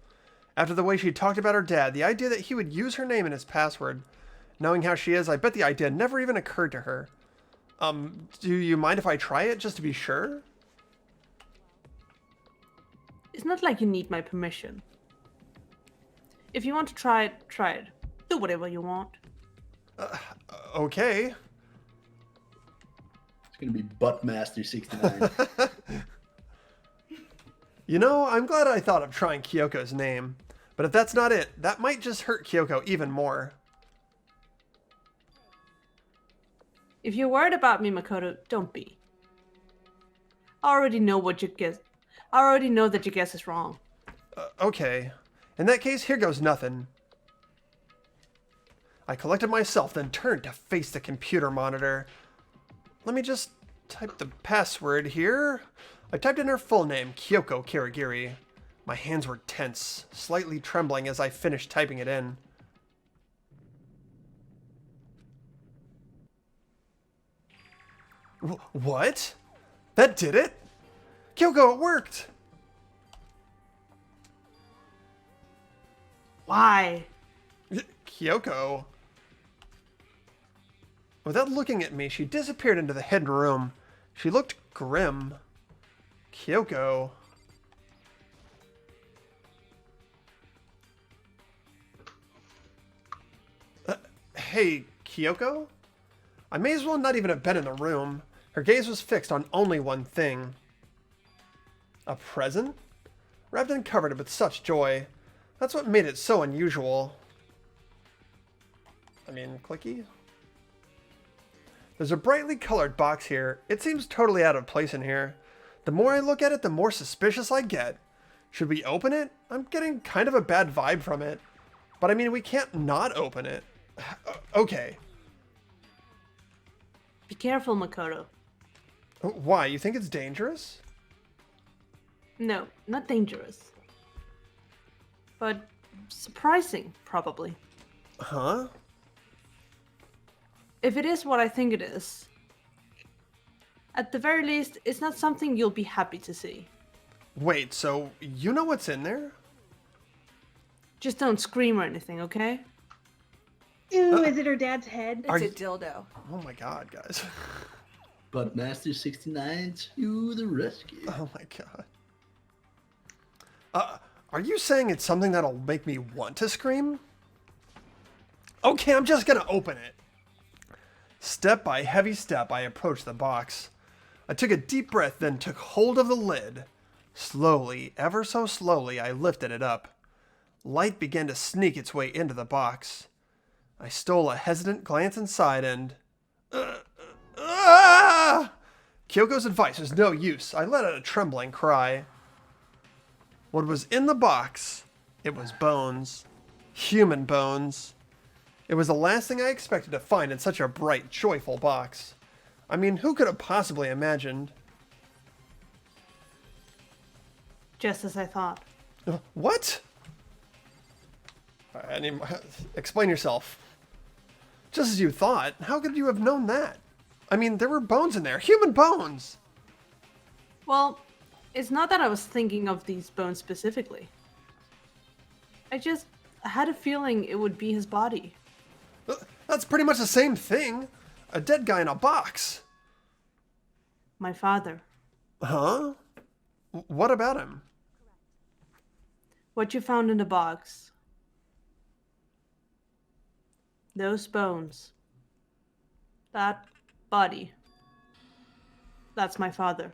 [SPEAKER 1] After the way she talked about her dad, the idea that he would use her name in his password, knowing how she is, I bet the idea never even occurred to her. Do you mind if I try it, just to be sure?
[SPEAKER 3] It's not like you need my permission. If you want to try it, try it. Do whatever you want.
[SPEAKER 1] Okay.
[SPEAKER 4] It's gonna be Buttmaster 69.
[SPEAKER 1] You know, I'm glad I thought of trying Kyoko's name. But if that's not it, that might just hurt Kyoko even more.
[SPEAKER 3] If you're worried about me, Makoto, don't be. I already know what you guess. I already know that your guess is wrong.
[SPEAKER 1] Okay. In that case, here goes nothing. I collected myself, then turned to face the computer monitor. Let me just type the password here. I typed in her full name, Kyoko Kirigiri. My hands were tense, slightly trembling as I finished typing it in. What? That did it? Kyoko, it worked!
[SPEAKER 3] Why?
[SPEAKER 1] Kyoko. Without looking at me, she disappeared into the hidden room. She looked grim. Kyoko. Hey, Kyoko? I may as well not even have been in the room. Her gaze was fixed on only one thing. A present? Wrapped and covered with such joy. That's what made it so unusual. I mean, clicky? There's a brightly colored box here. It seems totally out of place in here. The more I look at it, the more suspicious I get. Should we open it? I'm getting kind of a bad vibe from it. But I mean, we can't not open it. Okay.
[SPEAKER 3] Be careful, Makoto.
[SPEAKER 1] Why? You think it's dangerous?
[SPEAKER 3] No, not dangerous. But surprising, probably.
[SPEAKER 1] Huh?
[SPEAKER 3] If it is what I think it is, at the very least, it's not something you'll be happy to see.
[SPEAKER 1] Wait, so you know what's in there?
[SPEAKER 3] Just don't scream or anything, okay?
[SPEAKER 6] Ooh, is it her dad's head?
[SPEAKER 1] Are
[SPEAKER 2] It's
[SPEAKER 1] you-
[SPEAKER 2] a dildo.
[SPEAKER 1] Oh my god, guys.
[SPEAKER 4] Buttmaster 69 to the rescue.
[SPEAKER 1] Oh my god. Are you saying it's something that'll make me want to scream? Okay, I'm just gonna open it. Step by heavy step, I approached the box. I took a deep breath, then took hold of the lid. Slowly, ever so slowly, I lifted it up. Light began to sneak its way into the box. I stole a hesitant glance inside and... Kyoko's advice was no use. I let out a trembling cry. What was in the box? It was bones. Human bones. It was the last thing I expected to find in such a bright, joyful box. I mean, who could have possibly imagined?
[SPEAKER 3] Just as I thought.
[SPEAKER 1] What? I need, explain yourself. Just as you thought. How could you have known that? I mean, there were bones in there. Human bones!
[SPEAKER 3] Well, it's not that I was thinking of these bones specifically. I just had a feeling it would be his body.
[SPEAKER 1] That's pretty much the same thing. A dead guy in a box.
[SPEAKER 3] My father.
[SPEAKER 1] Huh? What about him?
[SPEAKER 3] What you found in the box. Those bones. That body. That's my father.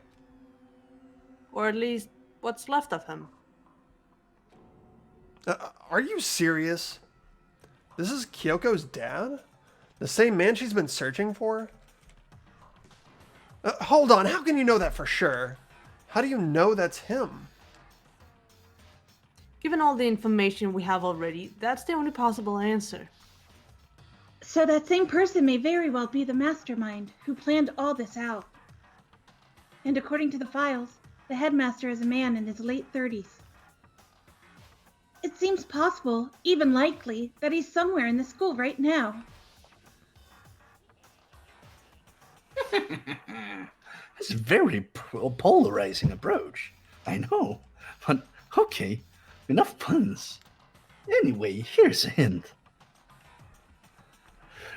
[SPEAKER 3] Or at least, what's left of him.
[SPEAKER 1] Are you serious? This is Kyoko's dad? The same man she's been searching for? Hold on, how can you know that for sure? How do you know that's him?
[SPEAKER 3] Given all the information we have already, that's the only possible answer.
[SPEAKER 6] So that same person may very well be the mastermind who planned all this out. And according to the files, the headmaster is a man in his late 30s. It seems possible, even likely, that he's somewhere in the school right now.
[SPEAKER 4] That's a very polarizing approach. I know, but okay, enough puns. Anyway, here's a hint.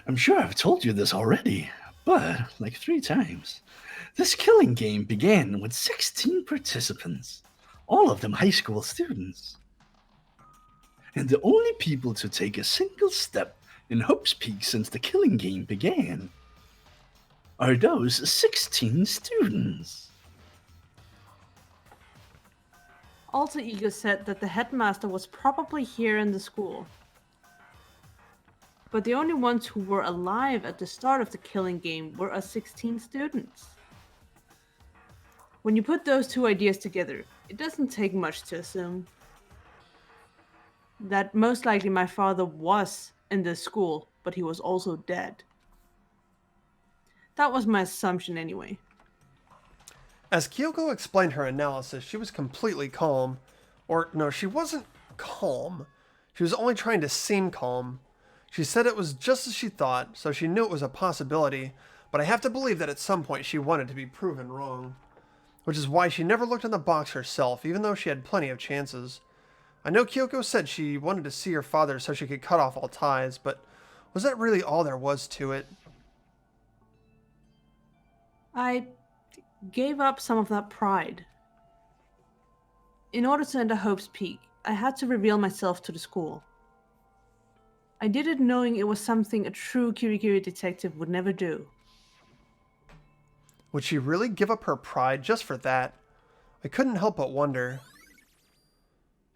[SPEAKER 4] I'm sure I've told you this already, but like 3 times. This killing game began with 16 participants, all of them high school students. And the only people to take a single step in Hope's Peak since the killing game began are those 16 students.
[SPEAKER 3] Alter Ego said that the headmaster was probably here in the school. But the only ones who were alive at the start of the killing game were us 16 students. When you put those 2 ideas together, it doesn't take much to assume that most likely my father was in this school, but he was also dead. That was my assumption anyway.
[SPEAKER 1] As Kyoko explained her analysis, she was completely calm. Or, no, she wasn't calm. She was only trying to seem calm. She said it was just as she thought, so she knew it was a possibility, but I have to believe that at some point she wanted to be proven wrong. Which is why she never looked in the box herself, even though she had plenty of chances. I know Kyoko said she wanted to see her father so she could cut off all ties, but was that really all there was to it?
[SPEAKER 3] I gave up some of that pride. In order to enter Hope's Peak, I had to reveal myself to the school. I did it knowing it was something a true Kirigiri detective would never do.
[SPEAKER 1] Would she really give up her pride just for that? I couldn't help but wonder.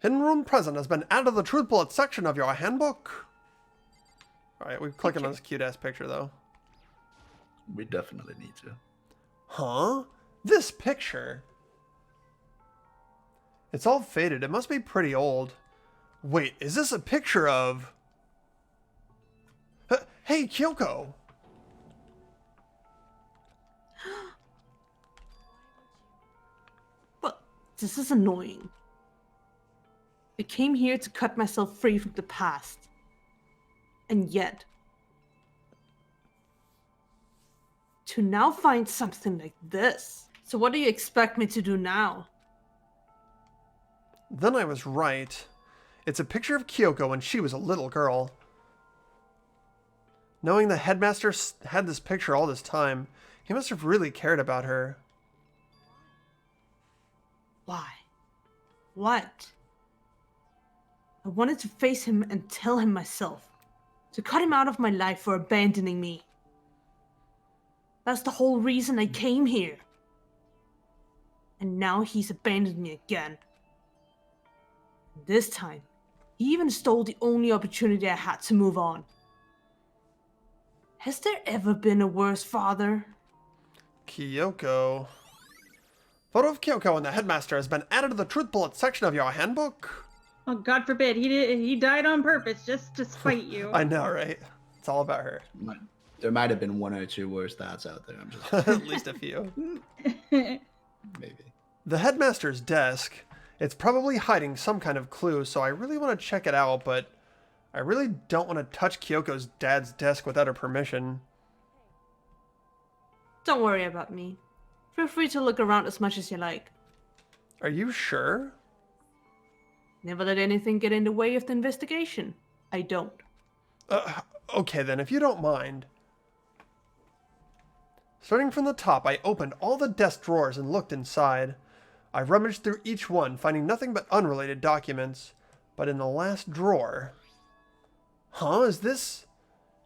[SPEAKER 1] Hidden Room Present has been added to the Truth Bullet section of your handbook. Alright, we're clicking on this cute-ass picture, though.
[SPEAKER 4] We definitely need to.
[SPEAKER 1] Huh? This picture? It's all faded. It must be pretty old. Wait, is this a picture of... Hey, Kyoko!
[SPEAKER 3] But this is annoying. I came here to cut myself free from the past. And yet, to now find something like this. So what do you expect me to do now?
[SPEAKER 1] Then I was right. It's a picture of Kyoko when she was a little girl. Knowing the headmaster had this picture all this time, he must have really cared about her.
[SPEAKER 3] Why? What? I wanted to face him and tell him myself. To cut him out of my life for abandoning me. That's the whole reason I came here. And now he's abandoned me again. This time, he even stole the only opportunity I had to move on. Has there ever been a worse father?
[SPEAKER 1] Kyoko. Photo of Kyoko and the headmaster has been added to the Truth Bullet section of your handbook.
[SPEAKER 6] Oh, God forbid. He died on purpose just to spite you.
[SPEAKER 1] I know, right? It's all about her.
[SPEAKER 7] There might have been 1 or 2 worse dads out there. I'm just
[SPEAKER 1] At least a few.
[SPEAKER 7] maybe.
[SPEAKER 1] The headmaster's desk. It's probably hiding some kind of clue, so I really want to check it out, but I really don't want to touch Kyoko's dad's desk without her permission.
[SPEAKER 3] Don't worry about me. Feel free to look around as much as you like.
[SPEAKER 1] Are you sure?
[SPEAKER 3] Never let anything get in the way of the investigation. I don't.
[SPEAKER 1] Okay then, if you don't mind. Starting from the top, I opened all the desk drawers and looked inside. I rummaged through each one, finding nothing but unrelated documents. But in the last drawer... Huh, is this...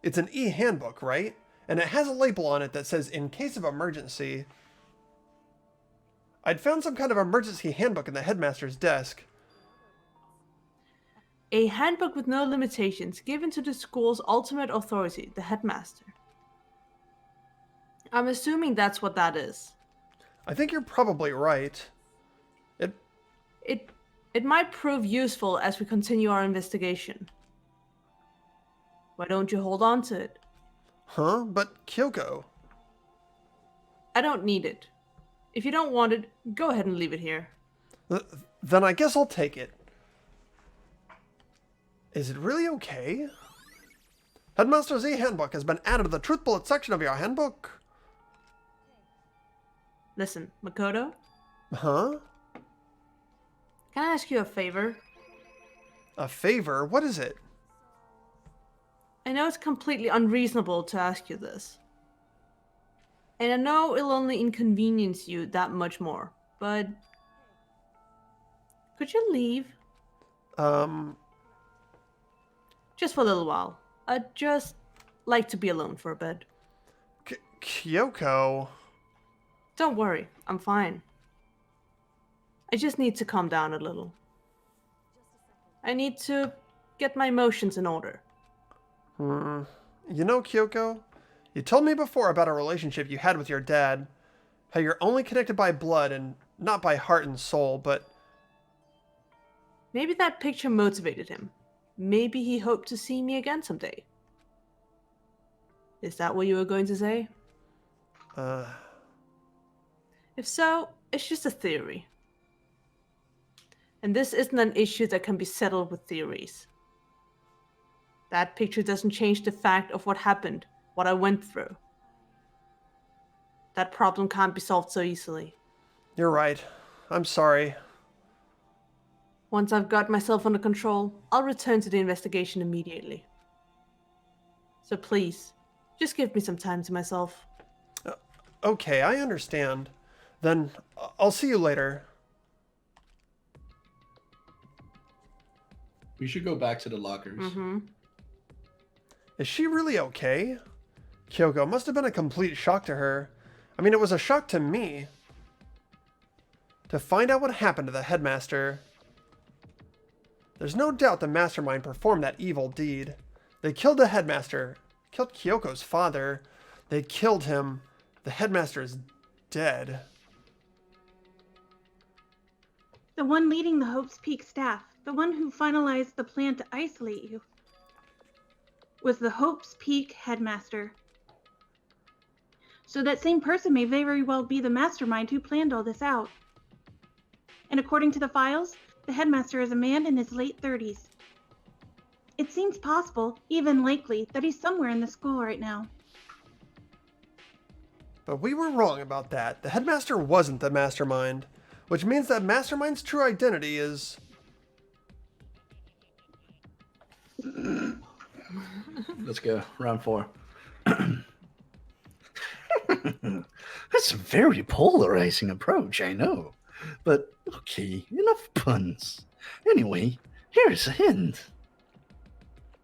[SPEAKER 1] It's an e-handbook, right? And it has a label on it that says, in case of emergency. I'd found some kind of emergency handbook in the headmaster's desk.
[SPEAKER 3] A handbook with no limitations given to the school's ultimate authority, the headmaster. I'm assuming that's what that is.
[SPEAKER 1] I think you're probably right.
[SPEAKER 3] It might prove useful as we continue our investigation. Why don't you hold on to it?
[SPEAKER 1] Huh? But Kyoko...
[SPEAKER 3] I don't need it. If you don't want it, go ahead and leave it here.
[SPEAKER 1] Then I guess I'll take it. Is it really okay? Headmaster's e-handbook has been added to the truth bullet section of your handbook.
[SPEAKER 3] Listen, Makoto,
[SPEAKER 1] Huh?
[SPEAKER 3] can I ask you a favor?
[SPEAKER 1] A favor? What is it?
[SPEAKER 3] I know it's completely unreasonable to ask you this. And I know it'll only inconvenience you that much more, but... Could you leave? Just for a little while. I'd just like to be alone for a bit.
[SPEAKER 1] Kyoko...
[SPEAKER 3] Don't worry, I'm fine. I just need to calm down a little. I need to get my emotions in order.
[SPEAKER 1] You know, Kyoko, you told me before about a relationship you had with your dad. How you're only connected by blood and not by heart and soul, but...
[SPEAKER 3] Maybe that picture motivated him. Maybe he hoped to see me again someday. Is that what you were going to say? If so, it's just a theory. And this isn't an issue that can be settled with theories. That picture doesn't change the fact of what happened, what I went through. That problem can't be solved so easily.
[SPEAKER 1] You're right. I'm sorry.
[SPEAKER 3] Once I've got myself under control, I'll return to the investigation immediately. So please, just give me some time to myself.
[SPEAKER 1] Okay, I understand. Then I'll see you later.
[SPEAKER 7] We should go back to the lockers.
[SPEAKER 1] Is she really okay? Kyoko, must have been a complete shock to her. I mean, it was a shock to me. To find out what happened to the headmaster. There's no doubt the mastermind performed that evil deed. They killed the headmaster, killed Kyoko's father. They killed him. The headmaster is dead.
[SPEAKER 6] The one leading the Hope's Peak staff, the one who finalized the plan to isolate you, was the Hope's Peak headmaster. So that same person may very well be the mastermind who planned all this out. And according to the files, the headmaster is a man in his late 30s. It seems possible, even likely, that he's somewhere in the school right now.
[SPEAKER 1] But we were wrong about that. The headmaster wasn't the mastermind, which means that mastermind's true identity is...
[SPEAKER 7] Let's go. Round 4.
[SPEAKER 4] That's a very polarizing approach, I know. But, okay, enough puns. Anyway, here's a hint.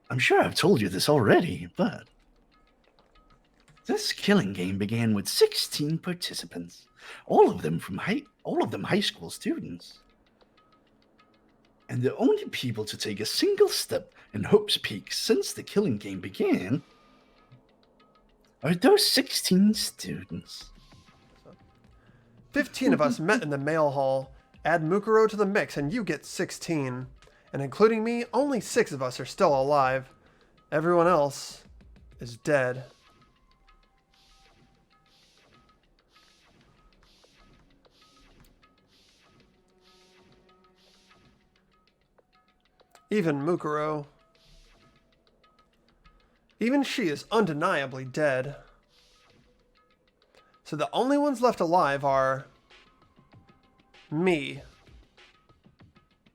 [SPEAKER 4] I'm sure I've told you this already, but... This killing game began with 16 participants, all of them high school students. And the only people to take a single step in Hope's Peak since the killing game began are those 16 students.
[SPEAKER 1] 15 of us met in the mail hall. Add Mukuro to the mix and you get 16. And including me, only 6 of us are still alive. Everyone else is dead. Even Mukuro. Even she is undeniably dead. So the only ones left alive are me,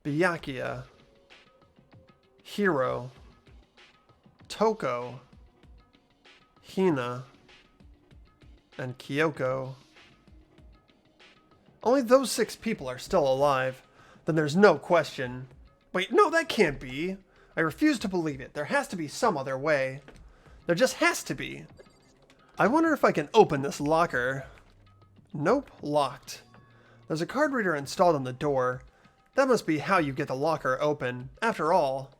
[SPEAKER 1] Byakuya, Hiro, Toko, Hina, and Kyoko. Only those 6 people are still alive. Then there's no question. Wait, no, that can't be. I refuse to believe it. There has to be some other way. There just has to be. I wonder if I can open this locker. Nope, locked. There's a card reader installed on the door. That must be how you get the locker open. After all,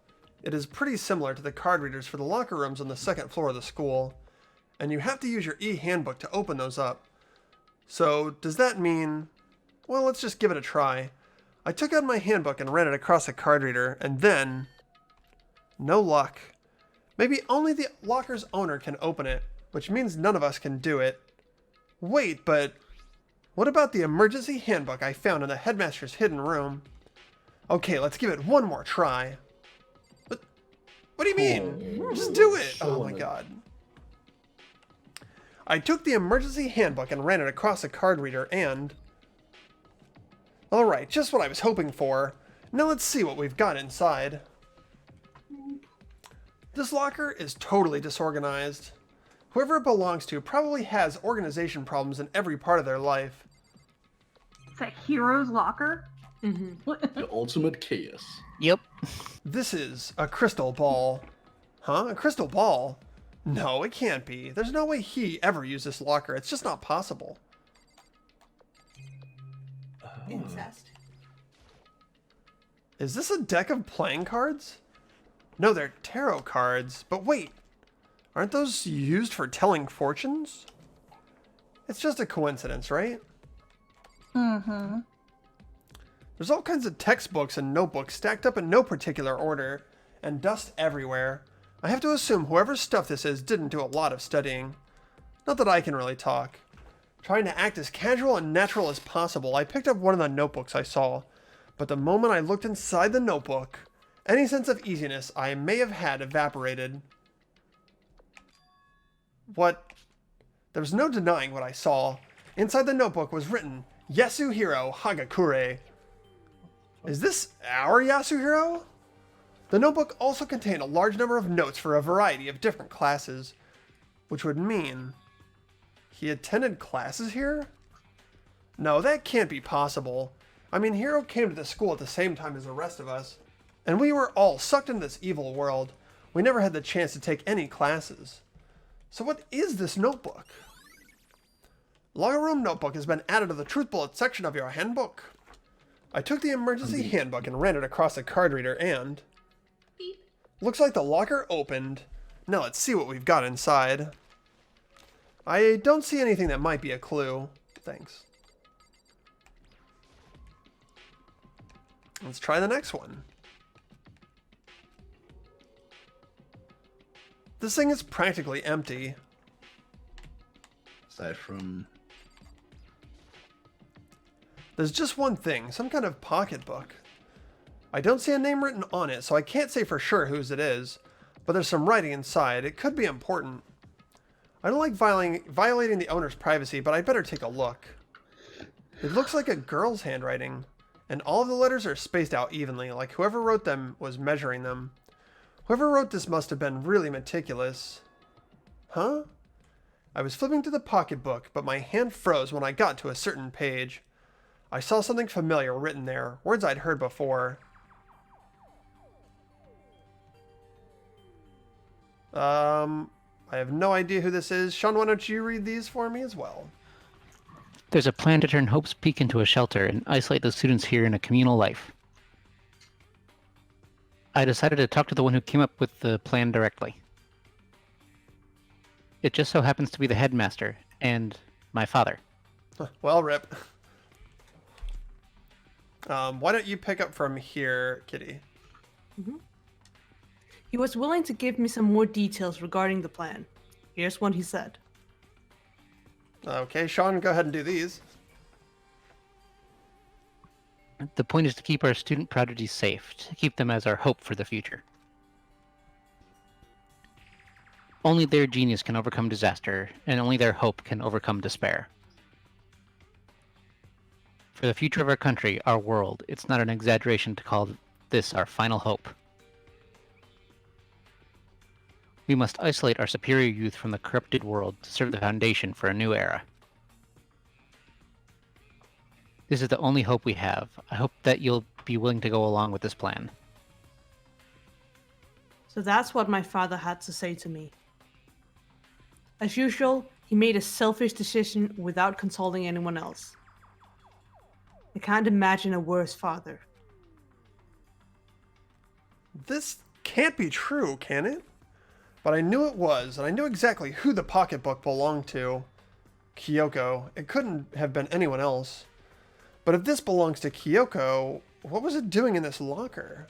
[SPEAKER 1] it is pretty similar to the card readers for the locker rooms on the 2nd floor of the school. And you have to use your e-handbook to open those up. So, does that mean... Well, let's just give it a try. I took out my handbook and ran it across the card reader, and then... No luck. Maybe only the locker's owner can open it, which means none of us can do it. Wait, but... What about the emergency handbook I found in the Headmaster's hidden room? Okay, let's give it one more try. What do you mean? Just do it! Oh my god. I took the emergency handbook and ran it across the card reader and... Alright, just what I was hoping for. Now let's see what we've got inside. This locker is totally disorganized. Whoever it belongs to probably has organization problems in every part of their life.
[SPEAKER 6] It's that Hero's locker?
[SPEAKER 4] The ultimate chaos.
[SPEAKER 5] Yep.
[SPEAKER 1] This is a crystal ball. Huh? A crystal ball? No, it can't be. There's no way he ever used this locker. It's just not possible.
[SPEAKER 2] Incest.
[SPEAKER 1] Is this a deck of playing cards? No, they're tarot cards. But wait, aren't those used for telling fortunes? It's just a coincidence, right?
[SPEAKER 6] Mm-hmm.
[SPEAKER 1] There's all kinds of textbooks and notebooks stacked up in no particular order, and dust everywhere. I have to assume whoever's stuff this is didn't do a lot of studying. Not that I can really talk. Trying to act as casual and natural as possible, I picked up one of the notebooks I saw. But the moment I looked inside the notebook, any sense of easiness I may have had evaporated. What? There was no denying what I saw. Inside the notebook was written, Yasuhiro Hagakure. Is this our Yasuhiro? The notebook also contained a large number of notes for a variety of different classes, which would mean he attended classes here? No, that can't be possible. I mean, Hiro came to the school at the same time as the rest of us, and we were all sucked into this evil world. We never had the chance to take any classes. So what is this notebook? Locker room notebook has been added to the truth bullet section of your handbook. I took the emergency handbook and ran it across the card reader and...
[SPEAKER 2] Beep.
[SPEAKER 1] Looks like the locker opened. Now let's see what we've got inside. I don't see anything that might be a clue. Thanks. Let's try the next one. This thing is practically empty.
[SPEAKER 7] Aside from...
[SPEAKER 1] There's just one thing, some kind of pocketbook. I don't see a name written on it, so I can't say for sure whose it is, but there's some writing inside. It could be important. I don't like violating the owner's privacy, but I'd better take a look. It looks like a girl's handwriting, and all of the letters are spaced out evenly, like whoever wrote them was measuring them. Whoever wrote this must have been really meticulous. Huh? I was flipping through the pocketbook, but my hand froze when I got to a certain page. I saw something familiar written there, words I'd heard before. I have no idea who this is. Sean, why don't you read these for me as well?
[SPEAKER 5] There's a plan to turn Hope's Peak into a shelter and isolate the students here in a communal life. I decided to talk to the one who came up with the plan directly. It just so happens to be the headmaster and my father.
[SPEAKER 1] Well, rip. Why don't you pick up from here, Kitty?
[SPEAKER 3] He was willing to give me some more details regarding the plan. Here's what he said.
[SPEAKER 1] Okay, Sean, go ahead and do these.
[SPEAKER 5] The point is to keep our student prodigies safe, to keep them as our hope for the future. Only their genius can overcome disaster, and only their hope can overcome despair. For the future of our country, our world, it's not an exaggeration to call this our final hope. We must isolate our superior youth from the corrupted world to serve the foundation for a new era. This is the only hope we have. I hope that you'll be willing to go along with this plan.
[SPEAKER 3] So that's what my father had to say to me. As usual, he made a selfish decision without consulting anyone else. I can't imagine a worse father.
[SPEAKER 1] This can't be true, can it? But I knew it was, and I knew exactly who the pocketbook belonged to. Kyoko. It couldn't have been anyone else. But if this belongs to Kyoko, what was it doing in this locker?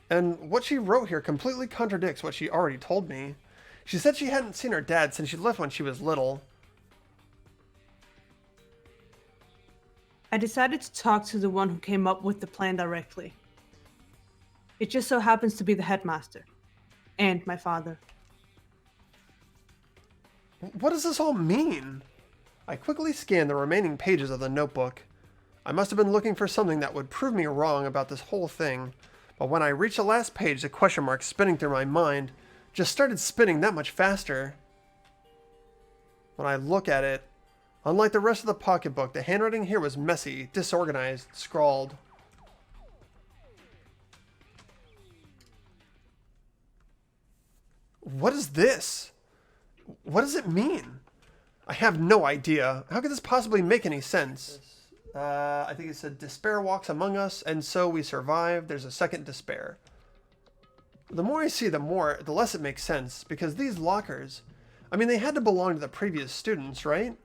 [SPEAKER 1] And what she wrote here completely contradicts what she already told me. She said she hadn't seen her dad since she left when she was little.
[SPEAKER 3] I decided to talk to the one who came up with the plan directly. It just so happens to be the headmaster. And my father.
[SPEAKER 1] What does this all mean? I quickly scanned the remaining pages of the notebook. I must have been looking for something that would prove me wrong about this whole thing, but when I reached the last page, the question mark spinning through my mind just started spinning that much faster. When I look at it, unlike the rest of the pocketbook, the handwriting here was messy, disorganized, scrawled. What is this? What does it mean? I have no idea. How could this possibly make any sense? I think it said, despair walks among us, and so we survive. There's a second despair. The more I see, the less it makes sense, because these lockers, I mean, they had to belong to the previous students, right?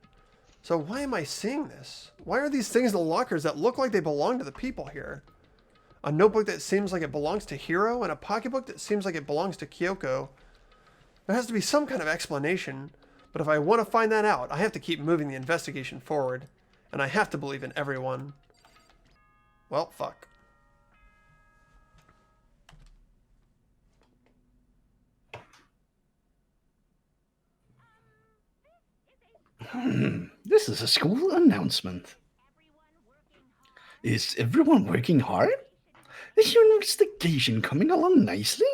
[SPEAKER 1] So why am I seeing this? Why are these things in the lockers that look like they belong to the people here? A notebook that seems like it belongs to Hiro, and a pocketbook that seems like it belongs to Kyoko. There has to be some kind of explanation, but if I want to find that out, I have to keep moving the investigation forward, and I have to believe in everyone. Well, fuck.
[SPEAKER 4] This is a school announcement. Is everyone working hard? Is your investigation coming along nicely?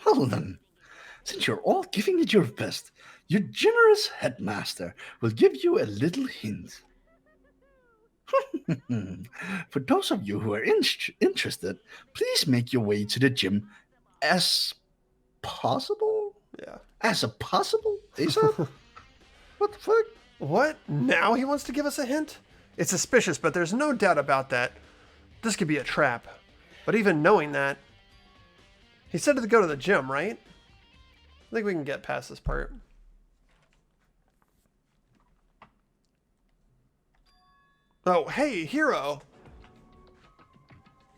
[SPEAKER 4] Well then, since you're all giving it your best, your generous headmaster will give you a little hint. For those of you who are interested, please make your way to the gym as possible.
[SPEAKER 1] Yeah.
[SPEAKER 4] As a possible? ASAP? What the fuck?
[SPEAKER 1] What? Now he wants to give us a hint? It's suspicious, but there's no doubt about that. This could be a trap. But even knowing that, he said to go to the gym, right? I think we can get past this part. Oh, hey, Hiro.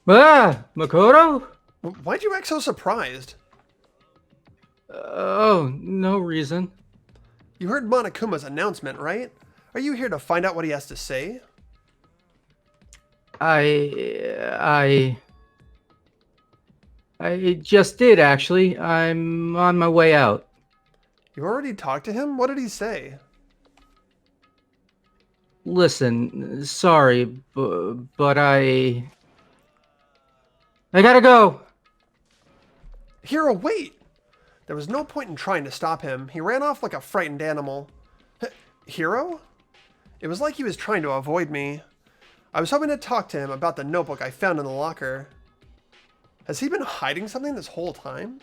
[SPEAKER 8] Ah, Makoto?
[SPEAKER 1] Why'd you act so surprised?
[SPEAKER 8] Oh, no reason.
[SPEAKER 1] You heard Monokuma's announcement, right? Are you here to find out what he has to say?
[SPEAKER 8] I just did, actually. I'm on my way out.
[SPEAKER 1] You already talked to him? What did he say?
[SPEAKER 8] Listen, sorry, but I gotta go.
[SPEAKER 1] Hiro, wait! There was no point in trying to stop him. He ran off like a frightened animal. Hiro? It was like he was trying to avoid me. I was hoping to talk to him about the notebook I found in the locker. Has he been hiding something this whole time?